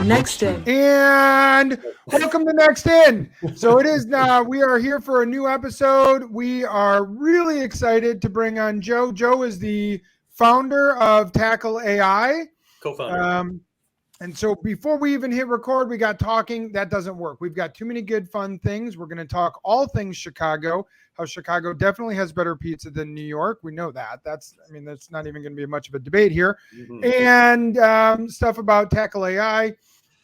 Next In. And welcome to Next In. So it is now, we are here for a new episode. We are really excited to bring on Joe. Joe is the founder of TackleAI. Co-founder. And so before we even hit record, we got talking. That doesn't work. We've got too many good, fun things. We're going to talk all things Chicago, how Chicago definitely has better pizza than New York. We know that. That's not even going to be much of a debate here. Mm-hmm. And stuff about TackleAI,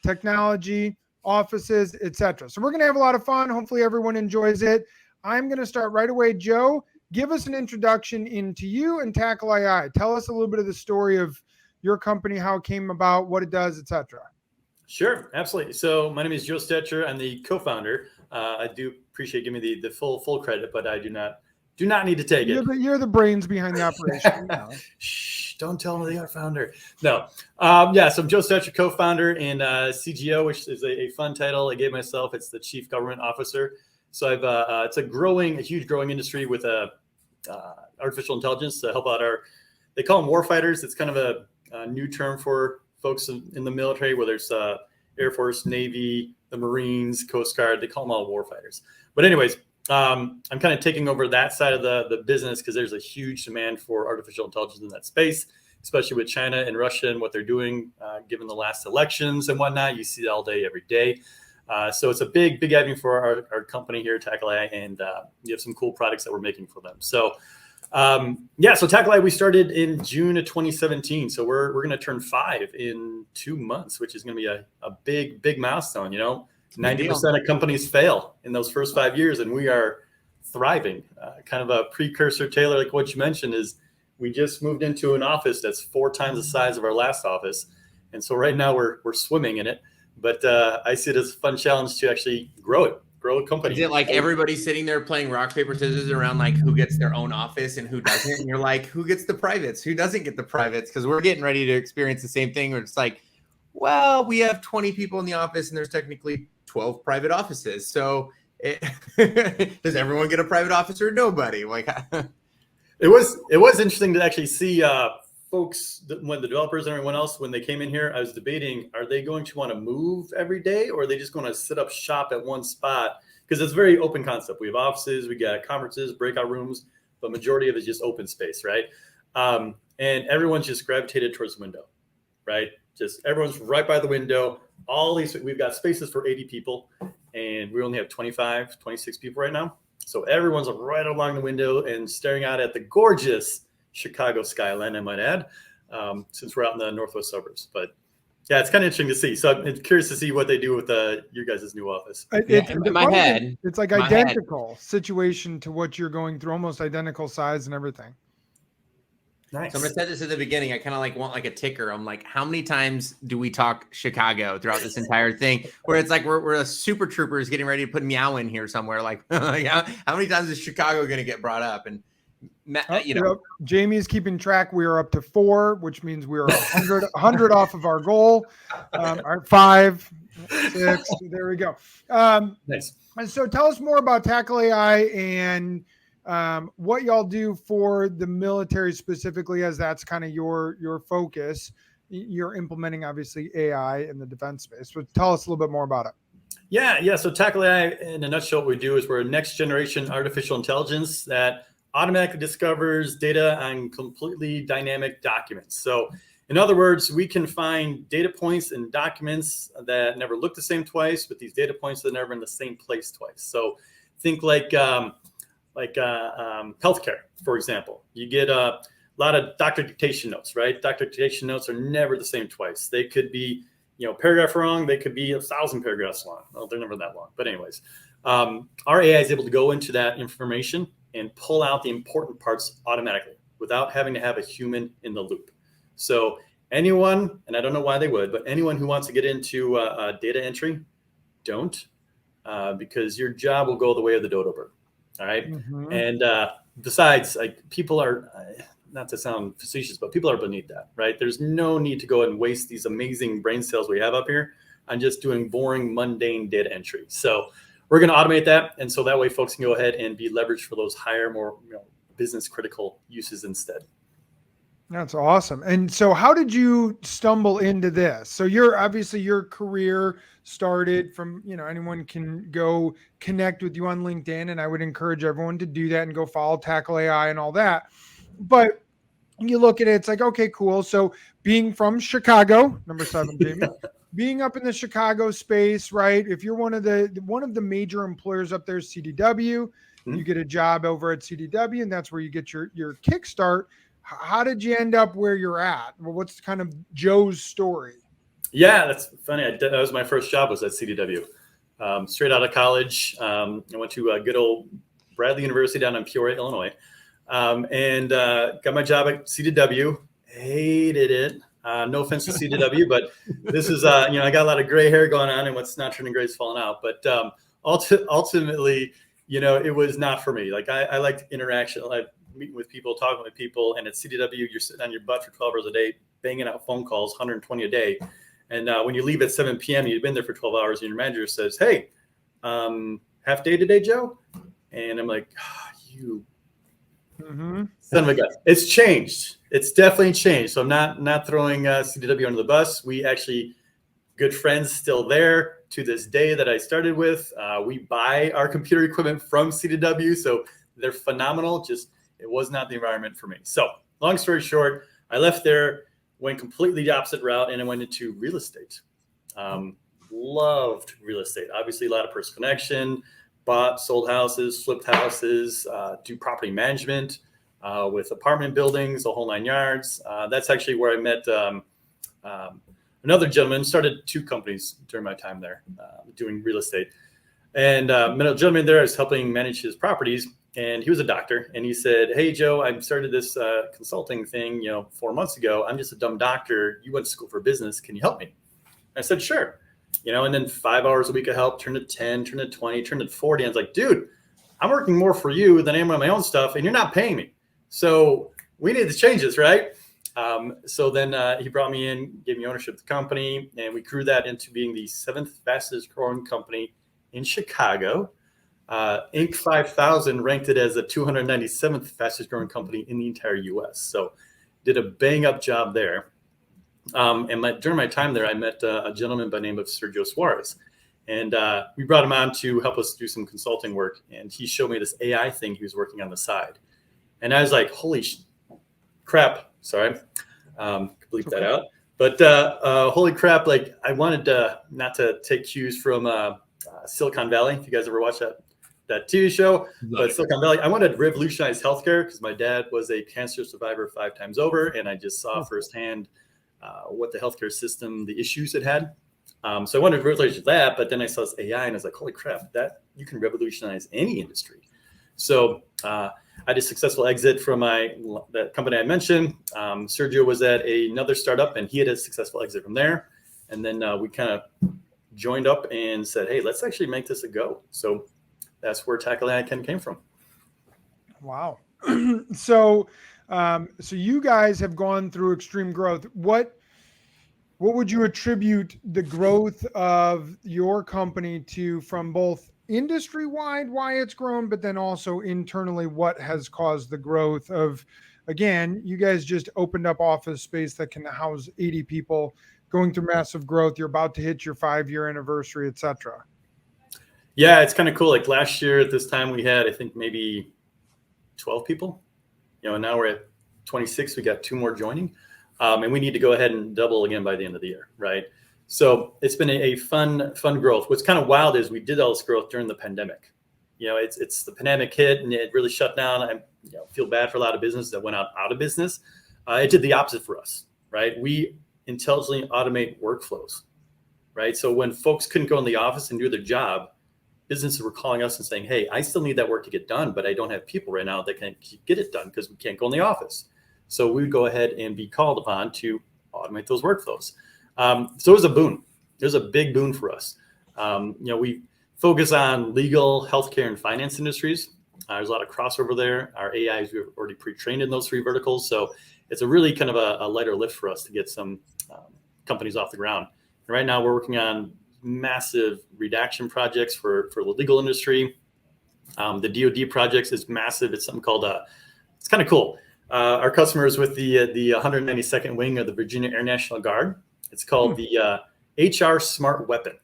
technology, offices, etc. So we're going to have a lot of fun. Hopefully everyone enjoys it. I'm going to start right away. Joe, give us an introduction into you and TackleAI. Tell us a little bit of the story of your company, how it came about, what it does, etc. Sure, absolutely. So my name is Joe Stecher. I'm the co-founder. I do appreciate giving me the full credit, but I do not need to take it. You're the brains behind the operation. Shh, don't tell them they are founder. No. So I'm Joe Stecher, co-founder, and CGO, which is a fun title I gave myself. It's the Chief Government Officer. So it's a huge growing industry with artificial intelligence to help out they call them warfighters. It's kind of a new term for folks in the military, whether it's Air Force, Navy, the Marines, Coast Guard. They call them all warfighters. But anyways, I'm kind of taking over that side of the business because there's a huge demand for artificial intelligence in that space, especially with China and Russia and what they're doing, given the last elections and whatnot. You see it all day, every day. So it's a big avenue for our company here at TackleAI, and you have some cool products that we're making for them. So so TackleAI, we started in June of 2017. So we're going to turn 5 in 2 months, which is going to be a big milestone. 90% of companies fail in those first 5 years, and we are thriving. Kind of a precursor, Taylor, like what you mentioned, is we just moved into an office that's 4 times the size of our last office. And so right now we're swimming in it, but I see it as a fun challenge to actually grow a company. Is it like everybody sitting there playing rock, paper, scissors around like who gets their own office and who doesn't? And you're like, who gets the privates? Who doesn't get the privates? Because we're getting ready to experience the same thing where it's like, well, we have 20 people in the office and there's technically 12 private offices. So does everyone get a private office or nobody? Like, it was interesting to actually see folks, when the developers and everyone else, when they came in here, I was debating, are they going to want to move every day, or are they just going to sit up shop at one spot? Because it's a very open concept. We have offices, we got conferences, breakout rooms, but majority of it is just open space, right? And everyone's just gravitated towards the window, right? Just everyone's right by the window. We've got spaces for 80 people, and we only have 25, 26 people right now. So everyone's right along the window and staring out at the gorgeous Chicago skyline, I might add, since we're out in the northwest suburbs. But yeah, it's kind of interesting to see. So I'm curious to see what they do with your guys' new office. It's like identical situation to what you're going through, almost identical size and everything. Nice. So I'm gonna say this at the beginning. I kind of want like a ticker. I'm like, how many times do we talk Chicago throughout this entire thing? Where it's like we're a super troopers getting ready to put meow in here somewhere. Like, how many times is Chicago gonna get brought up? And Jamie's keeping track. We are up to 4, which means we are 100 off of our goal. 5, 6. There we go. Nice. And so tell us more about TackleAI and what y'all do for the military specifically, as that's kind of your focus. You're implementing obviously AI in the defense space. So tell us a little bit more about it. Yeah. So TackleAI, in a nutshell, what we do is we're a next generation artificial intelligence that automatically discovers data on completely dynamic documents. So in other words, we can find data points in documents that never look the same twice, but these data points that are never in the same place twice. So think like healthcare, for example. You get a lot of doctor dictation notes, right? Doctor dictation notes are never the same twice. They could be, paragraph wrong. They could be 1,000 paragraphs long. Well, they're never that long. But anyways, our AI is able to go into that information and pull out the important parts automatically without having to have a human in the loop. So anyone, and I don't know why they would, but anyone who wants to get into data entry, don't, because your job will go the way of the dodo bird. All right. Mm-hmm. And besides, like, people are, not to sound facetious, but people are beneath that, right? There's no need to go and waste these amazing brain cells we have up here on just doing boring, mundane data entry. So we're going to automate that. And so that way folks can go ahead and be leveraged for those higher, more business critical uses instead. That's awesome. And so how did you stumble into this? So you're obviously your career started from, anyone can go connect with you on LinkedIn, and I would encourage everyone to do that and go follow Tackle AI and all that. But you look at it, it's like, okay, cool. So being from Chicago, number 7, Jamie, being up in the Chicago space, right? If you're one of the major employers up there is CDW, you get a job over at CDW, and that's where you get your kickstart. How did you end up where you're at? Well, what's kind of Joe's story? Yeah, that's funny. That was my first job, was at CDW. Straight out of college, I went to good old Bradley University down in Peoria, Illinois, and got my job at CDW. Hated it. No offense to CDW, but this is, I got a lot of gray hair going on, and what's not turning gray is falling out. But ultimately, it was not for me. Like I liked interaction. I like meeting with people, talking with people. And at CDW, you're sitting on your butt for 12 hours a day, banging out phone calls, 120 a day. And when you leave at 7 p.m., you've been there for 12 hours, and your manager says, "Hey, half day today, Joe?" And I'm like, "You son of a gun." It's changed. It's definitely changed. So I'm not throwing CDW under the bus. We actually good friends still there to this day that I started with. We buy our computer equipment from CDW, so they're phenomenal. Just it was not the environment for me. So long story short, I left there, went completely the opposite route, and I went into real estate. Loved real estate. Obviously, a lot of personal connection. Bought, sold houses, flipped houses, do property management with apartment buildings, the whole 9 yards. That's actually where I met another gentleman. Started 2 companies during my time there doing real estate. And met a gentleman there. I was helping manage his properties. And he was a doctor. And he said, "Hey, Joe, I started this consulting thing, 4 months ago. I'm just a dumb doctor. You went to school for business. Can you help me?" I said, "Sure." And then 5 hours a week of help turned to 10, turned to 20, turned to 40. I was like, "Dude, I'm working more for you than I am on my own stuff, and you're not paying me. So we need to change this, right?" So then he brought me in, gave me ownership of the company, and we grew that into being the 7th fastest growing company in Chicago. Inc. 5000 ranked it as the 297th fastest growing company in the entire U.S. So did a bang up job there. And during my time there, I met a gentleman by the name of Sergio Suarez. And we brought him on to help us do some consulting work. And he showed me this AI thing he was working on the side. And I was like, holy crap. Sorry. Bleep that out. But holy crap. Like I wanted not to take cues from Silicon Valley. If you guys ever watch that TV show, but Silicon Valley, I wanted to revolutionize healthcare because my dad was a cancer survivor 5 times over. And I just saw firsthand what the healthcare system, the issues it had. So I wanted to revolutionize that, but then I saw this AI and I was like, holy crap, that you can revolutionize any industry. So I had a successful exit from that company I mentioned. Sergio was at another startup and he had a successful exit from there. And then we kind of joined up and said, hey, let's actually make this a go. So that's where TackleAI came from. Wow. So you guys have gone through extreme growth. What would you attribute the growth of your company to, from both industry-wide, why it's grown, but then also internally, what has caused the growth of, again, you guys just opened up office space that can house 80 people, going through massive growth. You're about to hit your 5-year anniversary, et cetera. Yeah, it's kind of cool. Like last year at this time, we had, I think, maybe 12 people. And now we're at 26. We got 2 more joining. And we need to go ahead and double again by the end of the year, right? So it's been a fun growth. What's kind of wild is we did all this growth during the pandemic. It's the pandemic hit and it really shut down. I feel bad for a lot of businesses that went out of business. It did the opposite for us, right? We intelligently automate workflows, right? So when folks couldn't go in the office and do their job, businesses were calling us and saying, hey, I still need that work to get done, but I don't have people right now that can get it done because we can't go in the office. So we would go ahead and be called upon to automate those workflows. So it was a boon. It was a big boon for us. We focus on legal, healthcare, and finance industries. There's a lot of crossover there. Our AIs, we've already pre-trained in those 3 verticals. So it's a really kind of a lighter lift for us to get some companies off the ground. And right now we're working on massive redaction projects for the legal industry. The DoD projects is massive. It's something called, it's kind of cool. Our customer is with the 192nd Wing of the Virginia Air National Guard. It's called the HR Smart Weapon,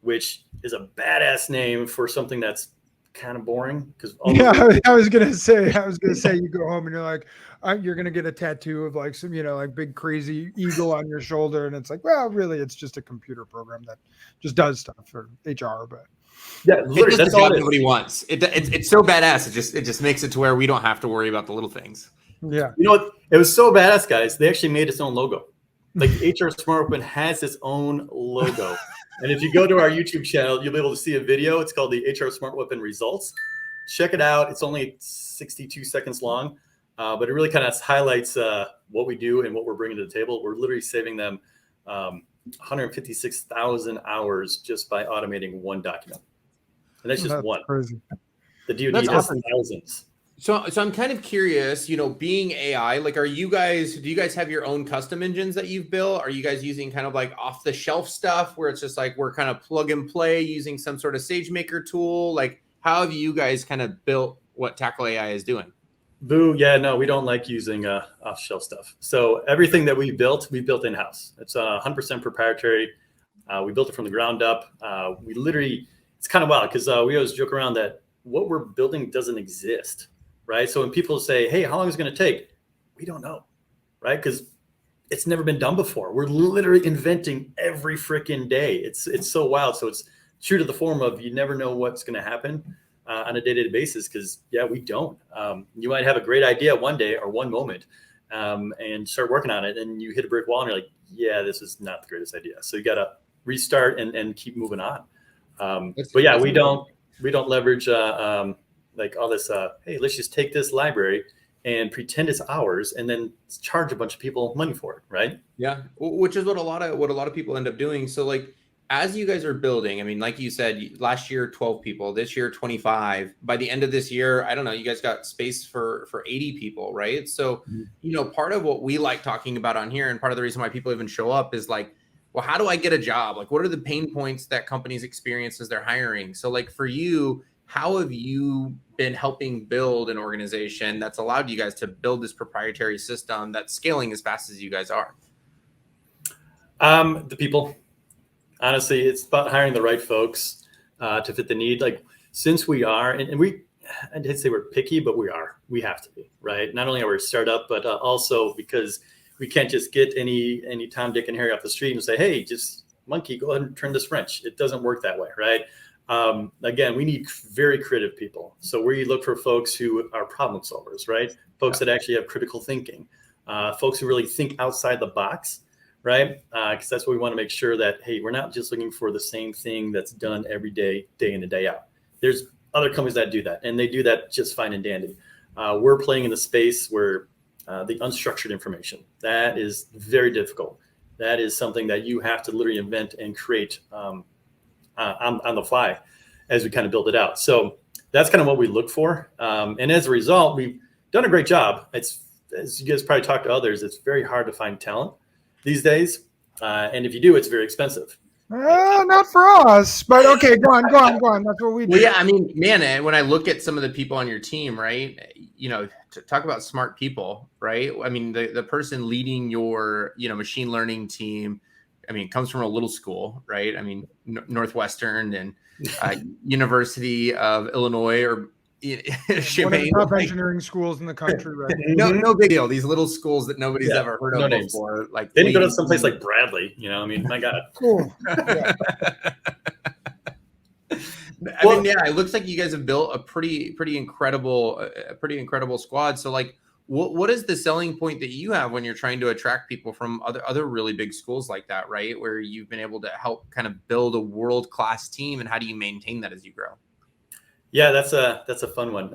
which is a badass name for something that's kind of boring. Because I was gonna say, you go home and you're like, you're gonna get a tattoo of like some, like big crazy eagle on your shoulder, and it's like, well, really, it's just a computer program that just does stuff for HR, but. Yeah, literally, that's all nobody wants. It's so badass. It just makes it to where we don't have to worry about the little things. Yeah. You know what? It was so badass, guys. They actually made its own logo. Like HR Smart Weapon has its own logo. And if you go to our YouTube channel, you'll be able to see a video. It's called the HR Smart Weapon Results. Check it out. It's only 62 seconds long, but it really kind of highlights what we do and what we're bringing to the table. We're literally saving them 156,000 hours just by automating one document. And that's just one. Crazy. The DoD has thousands. So I'm kind of curious, being AI, like, do you guys have your own custom engines that you've built? Are you guys using kind of like off the shelf stuff where it's just like, we're kind of plug and play using some sort of SageMaker tool? Like, how have you guys kind of built what TackleAI is doing? Boo. Yeah, no, we don't like using off shelf stuff. So everything that we built in-house. It's 100% proprietary. We built it from the ground up. It's kind of wild because we always joke around that what we're building doesn't exist. Right. So when people say, hey, how long is it going to take? We don't know. Right. Because it's never been done before. We're literally inventing every freaking day. It's so wild. So it's true to the form of you never know what's going to happen on a day-to-day basis because, yeah, we don't. You might have a great idea one day or one moment and start working on it. And you hit a brick wall and you're like, yeah, this is not the greatest idea. So you got to restart and keep moving on. But yeah, we don't leverage like all this, hey, let's just take this library and pretend it's ours and then charge a bunch of people money for it, right? Yeah, which is what a lot of people end up doing. So like, as you guys are building, I mean, like you said, last year, 12 people, this year, 25. By the end of this year, I don't know, you guys got space for 80 people, right? So, part of what we like talking about on here and part of the reason why people even show up is like, well, how do I get a job? Like, what are the pain points that companies experience as they're hiring? So like for you, how have you been helping build an organization that's allowed you guys to build this proprietary system that's scaling as fast as you guys are? The people. Honestly, it's about hiring the right folks to fit the need. Like, since we are, and I did say we're picky, but we have to be, right? Not only are we a startup, but also because we can't just get any Tom, Dick, and Harry off the street and say, hey, just monkey, go ahead and turn this wrench. It doesn't work that way, right? Again, we need very creative people. So we look for folks who are problem solvers, right? Folks that actually have critical thinking, folks who really think outside the box, right? Because that's what we want to make sure that, hey, we're not just looking for the same thing that's done every day, day in and day out. There's other companies that do that, and they do that just fine and dandy. We're playing in the space where the unstructured information, that is very difficult. That is something that you have to literally invent and create on the fly as we kind of build it out. So that's kind of what we look for. And as a result, we've done a great job. It's, as you guys probably talk to others, it's very hard to find talent these days. And if you do, it's very expensive. Not for us, but okay, go on. That's what we do. Well, yeah, I mean, man, when I look at some of the people on your team, right, to talk about smart people, right? I mean, the person leading your, machine learning team, I mean, comes from a little school, right? I mean, Northwestern and University of Illinois or one of the top engineering schools in the country, right? No big deal. These little schools that nobody's ever heard of before. Like, they didn't go to someplace like Bradley, I mean, my God. Cool. Yeah. I mean, yeah, it looks like you guys have built a pretty incredible squad. So like, what is the selling point that you have when you're trying to attract people from other really big schools like that, right? Where you've been able to help kind of build a world-class team, and how do you maintain that as you grow? Yeah, that's a fun one.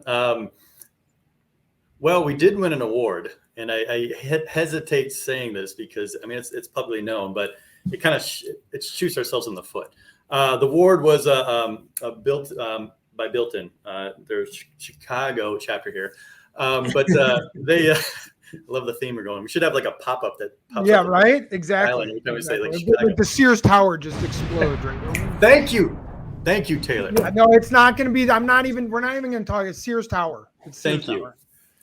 Well, we did win an award, and I hesitate saying this because, I mean, it's publicly known, but it kind of it shoots ourselves in the foot. The award was built by Built-In, their Chicago chapter here. But they I love the theme we're going. We should have like a pop-up that pops up. Right? Exactly. Say, like, the Sears Tower just explodes right now. Thank you, Taylor. Yeah, no, it's not going to be. We're not even going to talk. It's Sears Tower. It's Sears Thank you. Tower.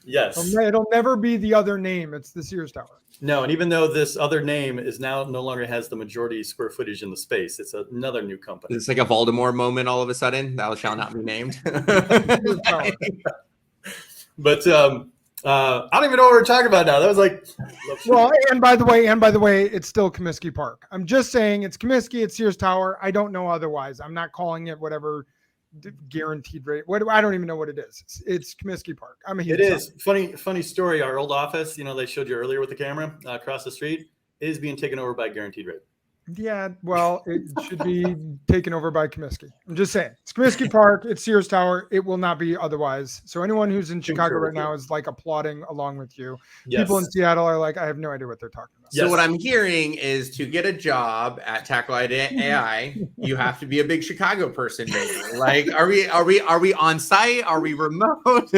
Yes. It'll never be the other name. It's the Sears Tower. No, and even though this other name is now no longer has the majority square footage in the space, it's another new company. It's like a Voldemort moment all of a sudden. Thou shall not be named. Sears Tower. But I don't even know what we're talking about now. That was like, Well, and by the way, it's still Comiskey Park. I'm just saying it's Comiskey, it's Sears Tower. I don't know otherwise. I'm not calling it whatever guaranteed rate. I don't even know what it is. It's Comiskey Park. I'm a huge it is funny story. Our old office, they showed you earlier with the camera across the street, is being taken over by Guaranteed Rate. Yeah, well, it should be taken over by Comiskey. I'm just saying. It's Comiskey Park. It's Sears Tower. It will not be otherwise. So anyone who's in Chicago right now is like applauding along with you. Yes. People in Seattle are like, I have no idea what they're talking about. So what I'm hearing is to get a job at TackleAI, you have to be a big Chicago person, maybe. Like, are we on site? Are we remote?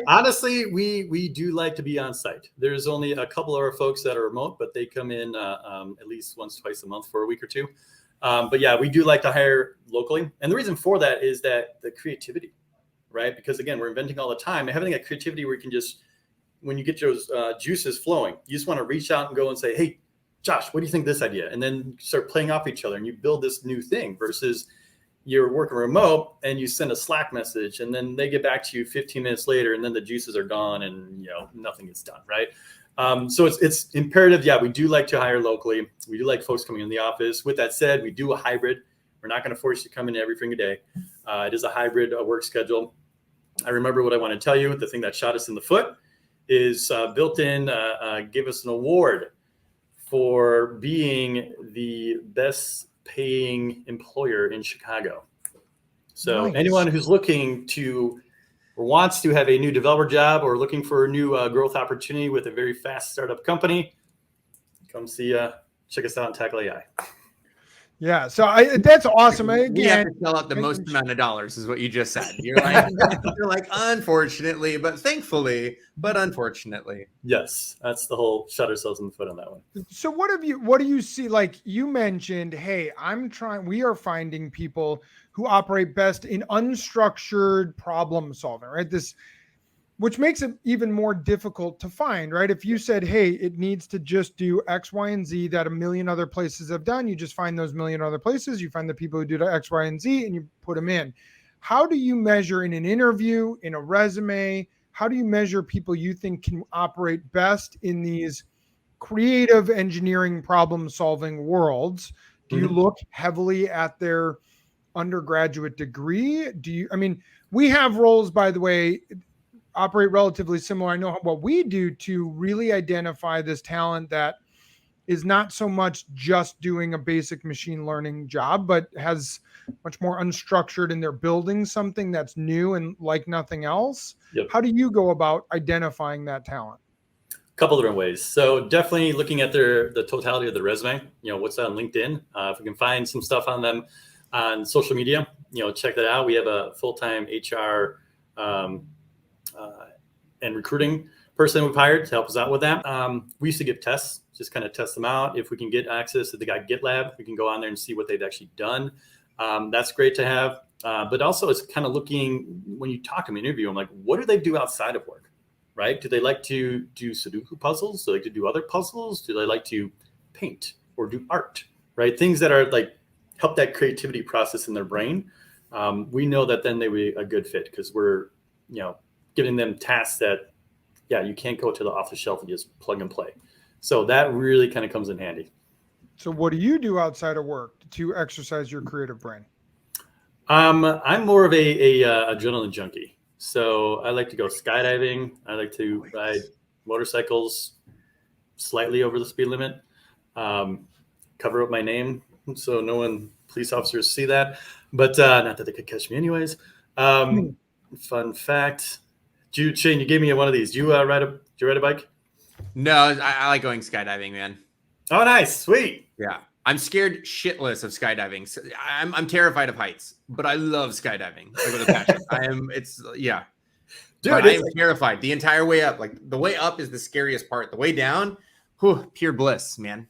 Honestly, we do like to be on site. There's only a couple of our folks that are remote, but they come in at least once, twice a month for a week or two. But yeah, we do like to hire locally. And the reason for that is that the creativity, right? Because again, we're inventing all the time, and having that creativity where you can just, when you get those juices flowing, you just want to reach out and go and say, hey, Josh, what do you think of this idea? And then start playing off each other and you build this new thing versus you're working remote and you send a Slack message and then they get back to you 15 minutes later and then the juices are gone and nothing gets done, right? So it's imperative. Yeah, we do like to hire locally. We do like folks coming in the office. With that said, we do a hybrid. We're not going to force you to come in every single day. It is a hybrid work schedule. I remember what I want to tell you. The thing that shot us in the foot is built in, give us an award for being the best paying employer in Chicago. So Nice. Anyone who's looking to or wants to have a new developer job or looking for a new growth opportunity with a very fast startup company, come check us out on TackleAI. Yeah, so that's awesome. We have to sell out the most amount of dollars, is what you just said. You're like, unfortunately, but thankfully, but unfortunately. Yes, that's the whole shut ourselves in the foot on that one. So what do you see? Like you mentioned, hey, we are finding people who operate best in unstructured problem solving, right? Which makes it even more difficult to find, right? If you said, hey, it needs to just do X, Y, and Z that a million other places have done, you just find those million other places, you find the people who do the X, Y, and Z, and you put them in. How do you measure in an interview, in a resume? How do you measure people you think can operate best in these creative engineering problem solving worlds? Do you look heavily at their undergraduate degree? We have roles, by the way, operate relatively similar. I know what we do to really identify this talent that is not so much just doing a basic machine learning job, but has much more unstructured and they're building something that's new and like nothing else. Yep. How do you go about identifying that talent? A couple different ways. So definitely looking at the totality of the resume, what's on LinkedIn. If we can find some stuff on them on social media, check that out. We have a full-time HR and recruiting person we've hired to help us out with that. We used to give tests, just kind of test them out. If we can get access to the guy GitLab, we can go on there and see what they've actually done. That's great to have. But also it's kind of looking, when you talk to them, interview them, like, what do they do outside of work, right? Do they like to do Sudoku puzzles? Do they like to do other puzzles? Do they like to paint or do art, right? Things that are like, help that creativity process in their brain. We know that then they would be a good fit because we're, giving them tasks that, you can't go to the off the shelf and just plug and play. So that really kind of comes in handy. So what do you do outside of work to exercise your creative brain? I'm more of a adrenaline junkie. So I like to go skydiving. I like to ride motorcycles slightly over the speed limit, cover up my name so police officers see that, but not that they could catch me anyways. Fun fact. Shane, you gave me one of these. Do you ride a bike? No, I like going skydiving, man. Oh, nice. Sweet. Yeah. I'm scared shitless of skydiving. So I'm terrified of heights, but I love skydiving. Like with a passion. Dude, I am terrified the entire way up. Like the way up is the scariest part. The way down, pure bliss, man.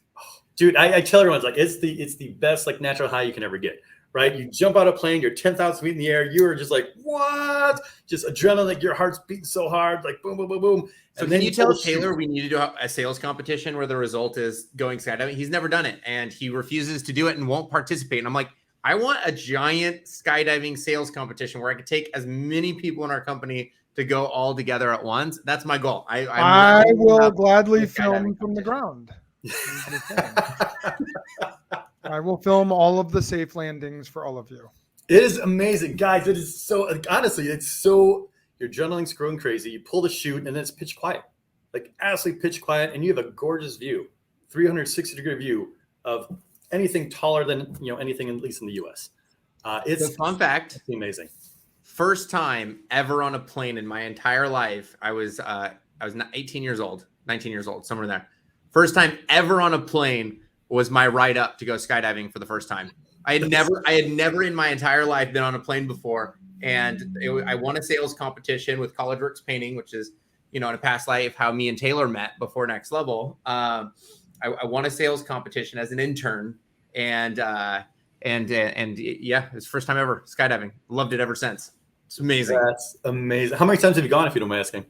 Dude, I tell everyone, it's like, it's the best like natural high you can ever get. right? You jump out of a plane, you're 10,000 feet in the air. You're just like, what? Just adrenaline, like your heart's beating so hard, like boom, boom, boom, boom. So And can then you tell pull the Taylor chute. we need to do a sales competition where the result is going skydiving? He's never done it, and he refuses to do it and won't participate. And I'm like, I want a giant skydiving sales competition where I could take as many people in our company to go all together at once. That's my goal. I will gladly a film skydiving from the competition. ground. I will film all of the safe landings for all of you. It is amazing, guys. It is so, honestly, it's so, your adrenaline's growing crazy. You pull the chute and then it's pitch quiet, like absolutely pitch quiet. And you have a gorgeous view, 360-degree view of anything taller than, anything, at least in the US. It's So fun fact. It's amazing. First time ever on a plane in my entire life. I was 18 years old, 19 years old, somewhere in there. First time ever on a plane was my ride up to go skydiving for the first time. I had never in my entire life been on a plane before. And I won a sales competition with College Works Painting, which is, in a past life, how me and Taylor met before Next Level. I won a sales competition as an intern, and yeah, it's first time ever skydiving. Loved it ever since. It's amazing. That's amazing. How many times have you gone, if you don't mind asking?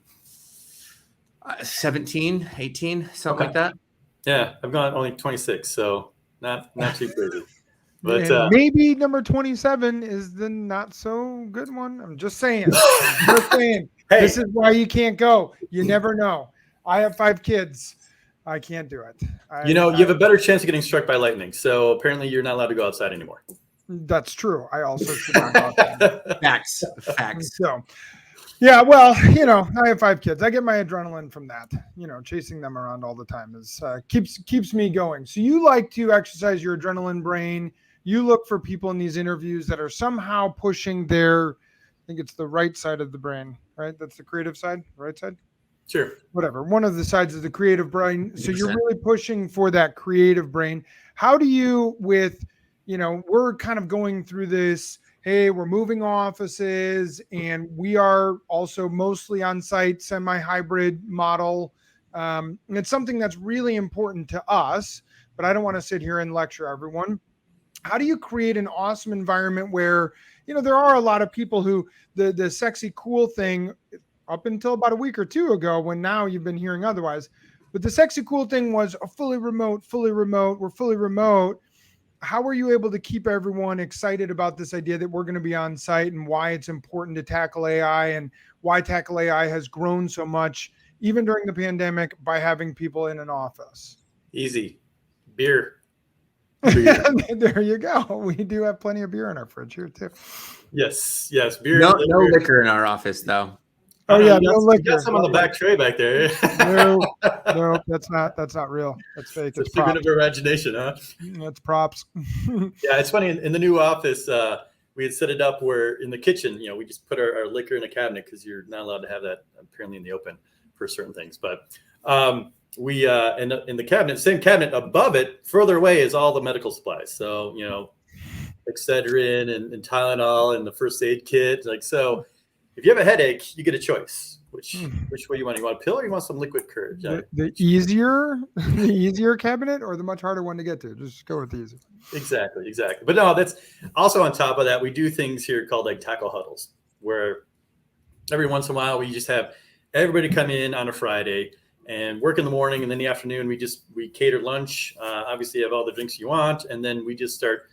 17, 18, something like that. Yeah, I've gone only 26, so not too crazy. But maybe number 27 is the not so good one. I'm just saying. Hey, this is why you can't go. You never know. I have 5 kids. I can't do it. You have a better chance of getting struck by lightning. So apparently you're not allowed to go outside anymore. That's true. I also should not go outside. Facts. So, yeah, well, I have 5 kids. I get my adrenaline from that. Chasing them around all the time is keeps me going. So you like to exercise your adrenaline brain. You look for people in these interviews that are somehow pushing I think it's the right side of the brain, right? That's the creative side, right side? Sure. Whatever. One of the sides of the creative brain. So you're really pushing for that creative brain. How do you we're kind of going through this, hey, we're moving offices and we are also mostly on site, semi-hybrid model. And it's something that's really important to us, but I don't want to sit here and lecture everyone. How do you create an awesome environment where, there are a lot of people who the sexy, cool thing up until about a week or two ago, when now you've been hearing otherwise, but the sexy, cool thing was a fully remote, we're fully remote. How are you able to keep everyone excited about this idea that we're going to be on site and why it's important to tackle AI and why tackle AI has grown so much, even during the pandemic, by having people in an office? Easy. Beer. There you go. We do have plenty of beer in our fridge here too. Yes. Beer. No liquor in our office though. Oh yeah, no liquor. You got some on the back tray back there. No, that's not real. That's fake. It's a figment of imagination, huh? That's props. Yeah, it's funny. In the new office, we had set it up where in the kitchen, we just put our liquor in a cabinet because you're not allowed to have that apparently in the open for certain things. But we in the cabinet, same cabinet above it, further away is all the medical supplies. So Excedrin and Tylenol and the first aid kit. Like so, if you have a headache, you get a choice. Which way you want? You want a pill or you want some liquid courage? The easier cabinet or the much harder one to get to? Just go with the easy. Exactly. But no, that's also on top of that. We do things here called like tackle huddles, where every once in a while we just have everybody come in on a Friday and work in the morning, and then the afternoon we cater lunch. Obviously, you have all the drinks you want, and then we just start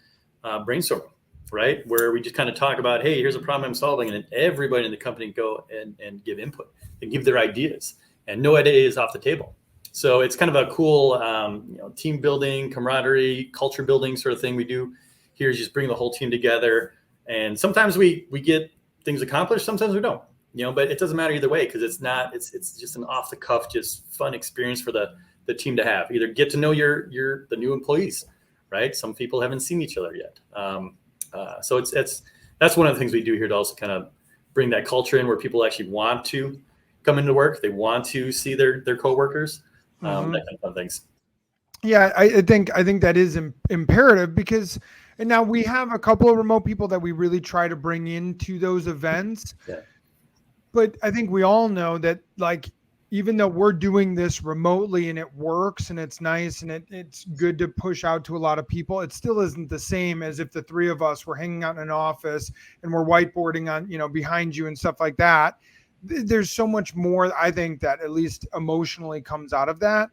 brainstorming. Right, where we just kind of talk about, hey, here's a problem I'm solving, and then everybody in the company go and give input and give their ideas, and no idea is off the table. So it's kind of a cool, team building, camaraderie, culture building sort of thing we do here. Is just bring the whole team together, and sometimes we get things accomplished, sometimes we don't. But it doesn't matter either way because it's just an off the cuff, just fun experience for the team to have. Either get to know the new employees, right? Some people haven't seen each other yet. So that's one of the things we do here to also kind of bring that culture in where people actually want to come into work. They want to see their coworkers, that kind of fun things. Yeah, I think that is imperative because, and now we have a couple of remote people that we really try to bring into those events. Yeah. But I think we all know that, like, even though we're doing this remotely and it works and it's nice and it's good to push out to a lot of people, it still isn't the same as if the three of us were hanging out in an office and we're whiteboarding on, behind you and stuff like that. There's so much more, I think, that at least emotionally comes out of that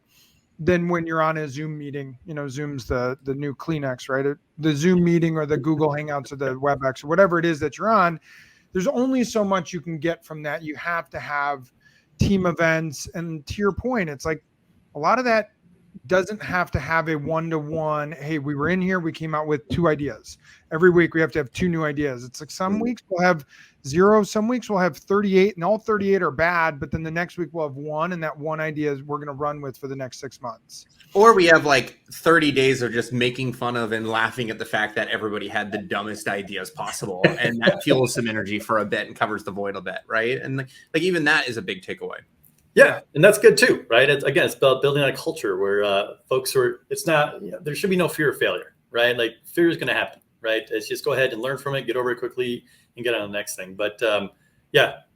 than when you're on a Zoom meeting. Zoom's the new Kleenex, right? The Zoom meeting or the Google Hangouts or the WebEx or whatever it is that you're on. There's only so much you can get from that. You have to have team events. And to your point, it's like a lot of that doesn't have to have a one-to-one. Hey, we were in here, we came out with 2 ideas. Every week we have to have 2 new ideas. It's like some weeks we'll have 0, some weeks we'll have 38, and all 38 are bad, but then the next week we'll have 1, and that 1 idea is we're going to run with for the next 6 months. Or we have like 30 days of just making fun of and laughing at the fact that everybody had the dumbest ideas possible, and that fuels some energy for a bit and covers the void a bit, right? And like even that is a big takeaway. Yeah, and that's good too, right? It's about building a culture where folks it's not, there should be no fear of failure, right? Like fear is going to happen, right? It's just go ahead and learn from it, get over it quickly, and get on the next thing. But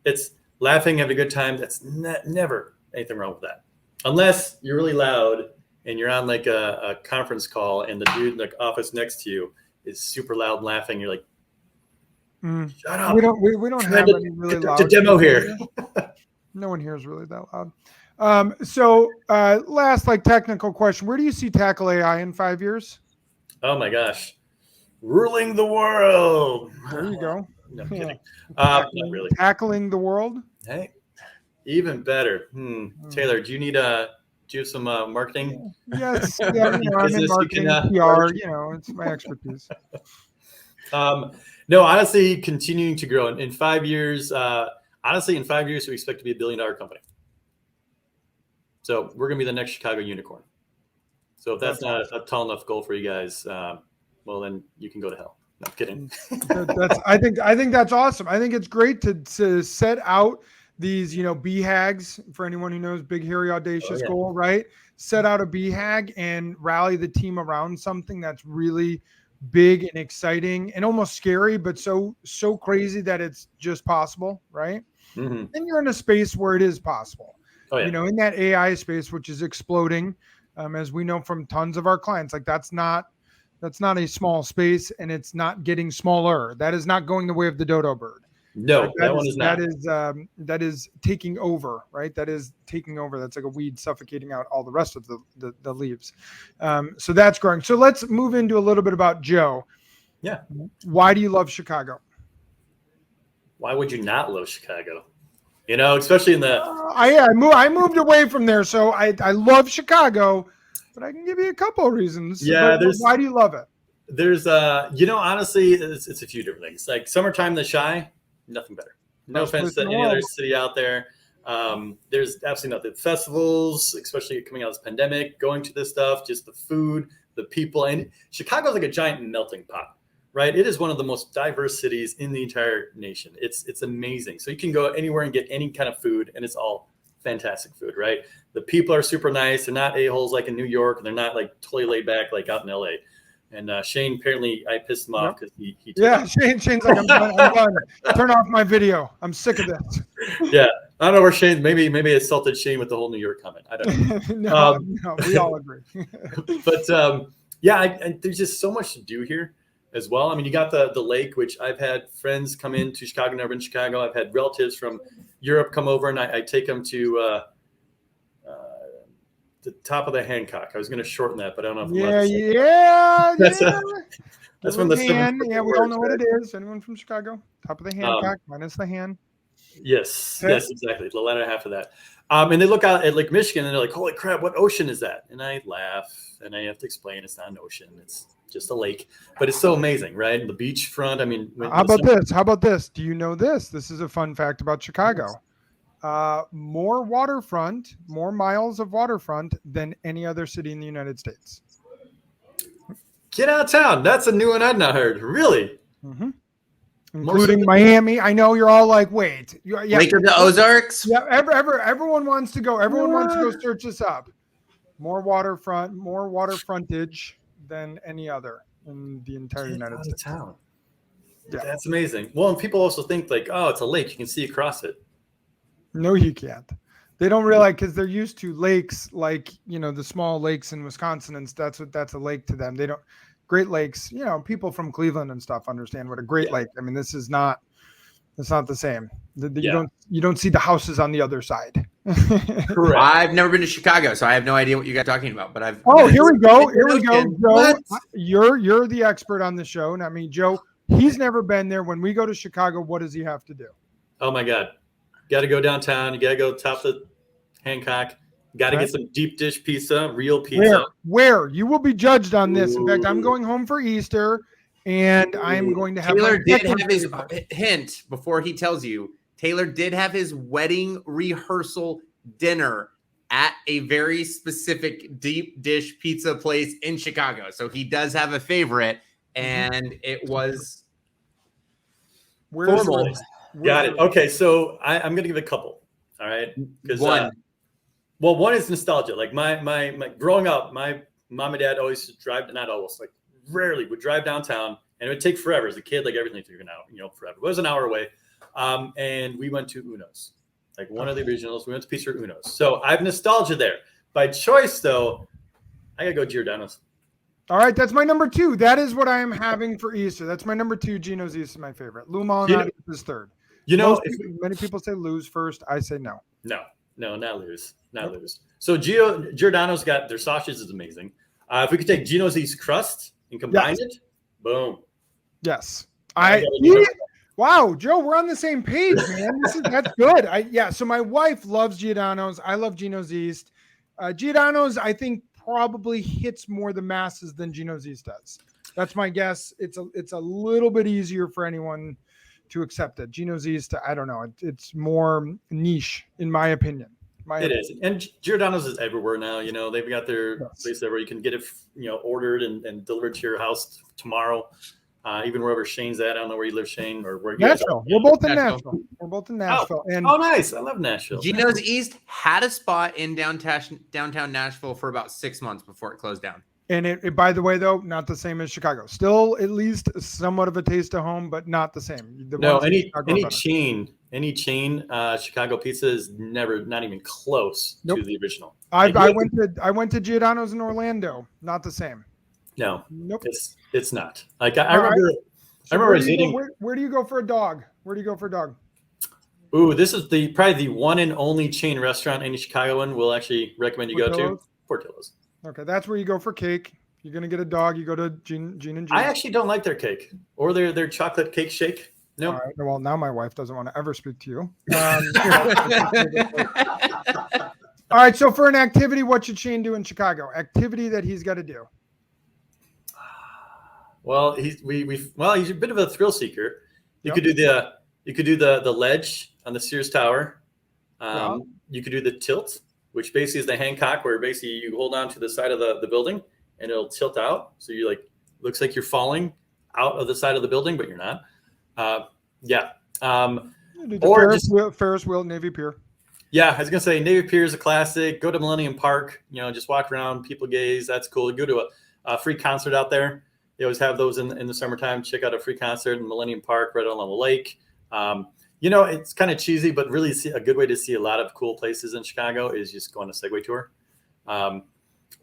it's laughing, having a good time. That's never anything wrong with that, unless you're really loud and you're on like a conference call and the dude in the office next to you is super loud and laughing. You're like, shut up. We don't have any really loud to demo here. No one here is really that loud. So last technical question. Where do you see TackleAI in 5 years? Oh my gosh. Ruling the world. There you go. No, I'm kidding. Not really. Tackling the world? Hey, even better. Taylor, do you have some marketing? Yes. Yeah, I'm in marketing, PR, it's my expertise. No, honestly, continuing to grow. In 5 years, in 5 years, we expect to be $1 billion company. So we're going to be the next Chicago unicorn. So if that's not a tall enough goal for you guys, well, then you can go to hell. No, I'm kidding. I think that's awesome. I think it's great to set out these, BHAGs, for anyone who knows, big, hairy, audacious goal, right? Set out a BHAG and rally the team around something that's really big and exciting and almost scary, but so crazy that it's just possible, right? Mm-hmm. And you're in a space where it is possible. Oh, yeah. In that AI space, which is exploding, as we know from tons of our clients, that's not a small space, and it's not getting smaller. That is not going the way of the dodo bird. No, that one is not. That is taking over, right? That is taking over. That's like a weed suffocating out all the rest of the leaves. So that's growing. So let's move into a little bit about Joe. Yeah. Why do you love Chicago? Why would you not love Chicago? Especially in the. I moved away from there, so I love Chicago, but I can give you a couple of reasons. Yeah. Why do you love it? There's honestly, it's a few different things. Like summertime, the Shy. Nothing better. No offense to any other city out there. There's absolutely nothing. Festivals, especially coming out of this pandemic, going to this stuff, just the food, the people. And Chicago's like a giant melting pot, right? It is one of the most diverse cities in the entire nation. It's amazing. So you can go anywhere and get any kind of food, and it's all fantastic food, right? The people are super nice. They're not a-holes like in New York. And they're not like totally laid back like out in LA. And Shane, apparently I pissed him off because he Shane's like, I'm done. Turn off my video. I'm sick of this. Yeah. I don't know where Shane, maybe I assaulted Shane with the whole New York comment. I don't know. No, we all agree. But there's just so much to do here as well. I mean, you got the lake, which I've had friends come into Chicago, never been to Chicago. I've had relatives from Europe come over, and I take them to the top of the Hancock. I was going to shorten that, but I don't know if that's from the hand. Yeah, we all know what it is. Anyone from Chicago? Top of the Hancock minus the hand. Yes, exactly. The latter half of that. And they look out at Lake Michigan and they're like, "Holy crap, what ocean is that?" And I laugh and I have to explain it's not an ocean; it's just a lake. But it's so amazing, right? The beachfront. I mean, how about this? Do you know this? This is a fun fact about Chicago. More waterfront, more miles of waterfront than any other city in the United States. Get out of town. That's a new one I'd not heard. Really? Mm-hmm. Including Miami. I know you're all like, wait. Lake of the Ozarks? Yeah, everyone wants to go. Everyone wants to go search this up. More waterfront, more water frontage than any other in the entire United States. Town. Yeah. That's amazing. Well, and people also think like, oh, it's a lake. You can see across it. No, you can't. They don't realize because they're used to lakes like, the small lakes in Wisconsin, and that's a lake to them. They don't Great Lakes, people from Cleveland and stuff understand what a Great Lake. I mean, it's not the same. You don't see the houses on the other side. Correct. I've never been to Chicago, so I have no idea what you guys are talking about. But here we go, Joe. You're the expert on the show. And I mean, Joe, he's never been there. When we go to Chicago, what does he have to do? Oh my God. Got to go downtown. You got to go top of Hancock. Got to get some deep dish pizza, real pizza. Where? You will be judged on this. In fact, I'm going home for Easter, and I'm going to have Taylor did have his hint before he tells you. Taylor did have his wedding rehearsal dinner at a very specific deep dish pizza place in Chicago. So he does have a favorite, and it was formal. Got it. Okay, so I'm going to give it a couple. All right, because one is nostalgia. Like my growing up, my mom and dad always drive, not always, like rarely would drive downtown, and it would take forever as a kid. Like everything took an hour, forever. It was an hour away, and we went to Uno's, like one of the originals. We went to Pizza Uno's. So I have nostalgia there. By choice, though, I gotta go Giordano's. All right, that's my number 2. That is what I am having for Easter. That's my number 2. Ginos East is my favorite. Lou Malnati is third. Many people say Lou's first. I say no. No, not Lou's. Not Lou's. So Giordano's got their sausage is amazing. If we could take Ginos East crust and combine it, boom. Yes. Wow, Joe, we're on the same page, man. That's good. So my wife loves Giordano's. I love Ginos East. Giordano's, I think, probably hits more the masses than Ginos East does. That's my guess. It's a little bit easier for anyone to accept it. Ginos East, I don't know. It's more niche, in my opinion. It is. And Giordano's is everywhere now. They've got their place there where you can get it, ordered and delivered to your house tomorrow. Even wherever Shane's at. I don't know where you live, Shane, or where you Nashville. We're both in Nashville. Oh, nice. I love Nashville. Ginos East had a spot in downtown Nashville for about 6 months before it closed down. And it, by the way, though, not the same as Chicago. Still, at least somewhat of a taste of home, but not the same. Any chain, Chicago pizza is not even close to the original. I went to Giordano's in Orlando. Not the same. No, nope. It's not. Like I remember. So I remember I was eating. Where do you go for a dog? Ooh, this is probably the one and only chain restaurant in Chicago, and we'll actually recommend you go to Portillo's. Okay, that's where you go for cake. You're gonna get a dog. You go to Gene and Gene. I actually don't like their cake or their chocolate cake shake. No. All right. Well, now my wife doesn't want to ever speak to you. All right. So for an activity, what should Shane do in Chicago? Activity that he's got to do. Well, he's a bit of a thrill seeker. You could do the ledge on the Sears Tower. You could do the tilt, which basically is the Hancock, where basically you hold on to the side of the building and it'll tilt out. So you looks like you're falling out of the side of the building, but you're not. Ferris wheel, Navy Pier. Yeah, I was gonna say Navy Pier is a classic. Go to Millennium Park. Just walk around, people gaze. That's cool. Go to a free concert out there. They always have those in the summertime. Check out a free concert in Millennium Park, right along the lake. It's kind of cheesy, but really a good way to see a lot of cool places in Chicago is just go on a Segway tour,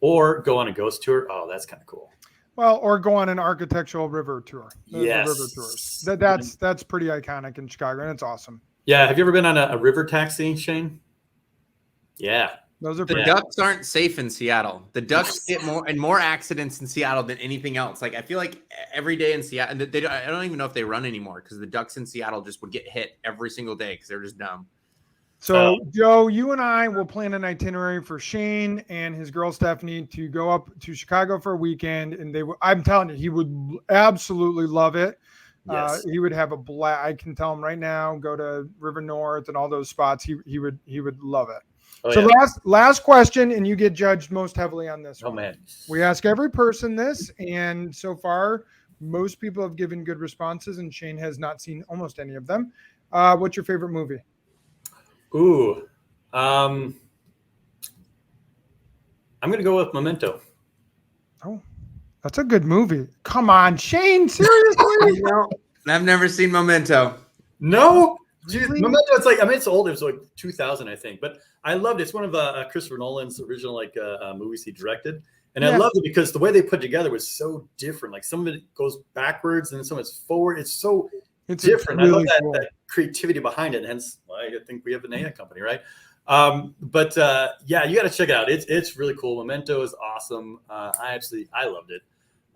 or go on a ghost tour. Oh, that's kind of cool. Well, or go on an architectural river tour. Yes. The river tours. That's pretty iconic in Chicago, and it's awesome. Yeah. Have you ever been on a river taxi, Shane? Yeah. Those are the ducks aren't safe in Seattle. The ducks get more accidents in Seattle than anything else. Like I feel like every day in Seattle, I don't even know if they run anymore because the ducks in Seattle just would get hit every single day because they're just dumb. So Joe, you and I will plan an itinerary for Shane and his girl Stephanie to go up to Chicago for a weekend, and I'm telling you, he would absolutely love it. Yes. He would have a blast. I can tell him right now. Go to River North and all those spots. He would love it. Oh, so yeah. last question, and you get judged most heavily on this one. Man. We ask every person this, and so far, most people have given good responses, and Shane has not seen almost any of them. What's your favorite movie? Ooh. I'm going to go with Memento. Oh, that's a good movie. Come on, Shane, seriously? I've never seen Memento. No? Dude, Really? Memento, it's like, I mean, it's old. It was like 2000, I think, but I loved it. It's one of Christopher Nolan's original movies he directed. And I loved it because the way they put it together was so different. Like some of it goes backwards and some of it's forward. It's so different. Really I love that, cool. that creativity behind it. Hence why I think we have an AI company, right? Yeah, you got to check it out. It's really cool. Memento is awesome. I loved it.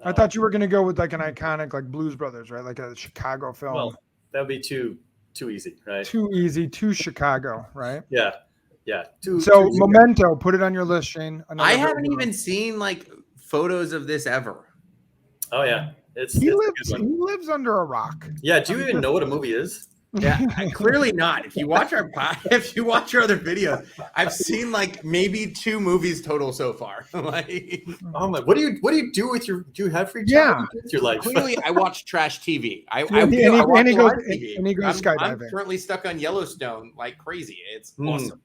I thought you were going to go with like an iconic, like Blues Brothers, right? Like a Chicago film. Well, that would be too easy, right? Too easy, too Chicago, right? Yeah. Too Memento, put it on your list, Shane. I haven't even seen like photos of this ever. Oh yeah, he lives under a rock. Yeah, do you even know what a movie is? Yeah, clearly not. If you watch our other videos, I've seen like maybe 2 movies total so far. Like, oh my, what do you do with your? Do you have free time? Yeah, with your life? Clearly, I watch trash TV. I and he goes skydiving. I'm currently stuck on Yellowstone like crazy. It's awesome.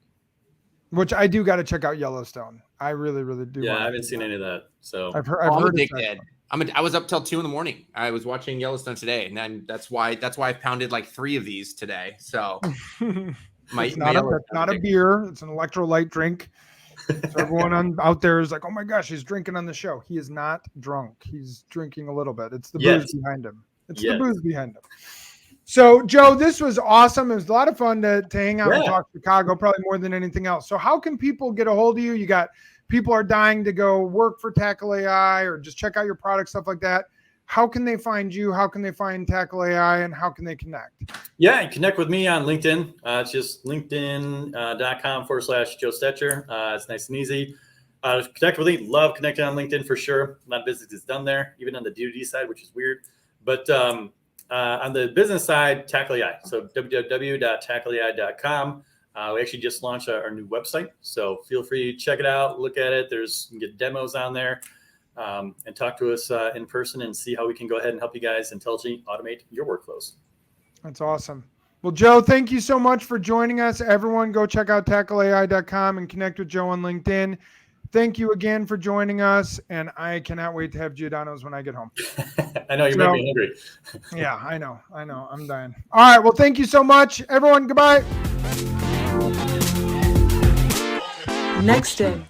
Which I do got to check out Yellowstone. I really, really do. Yeah, I haven't seen any of that. So I've heard. I'm a dickhead. I was up till 2 a.m. I was watching Yellowstone today, and then that's why I pounded like 3 of these today. So it's not a beer; it's an electrolyte drink. So everyone out there is like, "Oh my gosh, he's drinking on the show." He is not drunk. He's drinking a little bit. It's the booze behind him. The booze behind him. So, Joe, this was awesome. It was a lot of fun to hang out and talk Chicago, probably more than anything else. So how can people get a hold of you? You got people are dying to go work for TackleAI or just check out your product, stuff like that. How can they find you? How can they find TackleAI, and how can they connect? Yeah, and connect with me on LinkedIn. It's just linkedin.com/Joe Stecher. It's nice and easy. Connect with me. Love connecting on LinkedIn for sure. A lot of business is done there, even on the D2D side, which is weird. But on the business side, TackleAI. So www.tackleai.com. We actually just launched our new website. So feel free to check it out, look at it. You can get demos on there and talk to us in person and see how we can go ahead and help you guys intelligently automate your workflows. That's awesome. Well, Joe, thank you so much for joining us. Everyone, go check out tackleai.com and connect with Joe on LinkedIn. Thank you again for joining us, and I cannot wait to have Giordano's when I get home. I know you made me hungry. Yeah, I know. I'm dying. All right, well, thank you so much. Everyone, goodbye. Next day.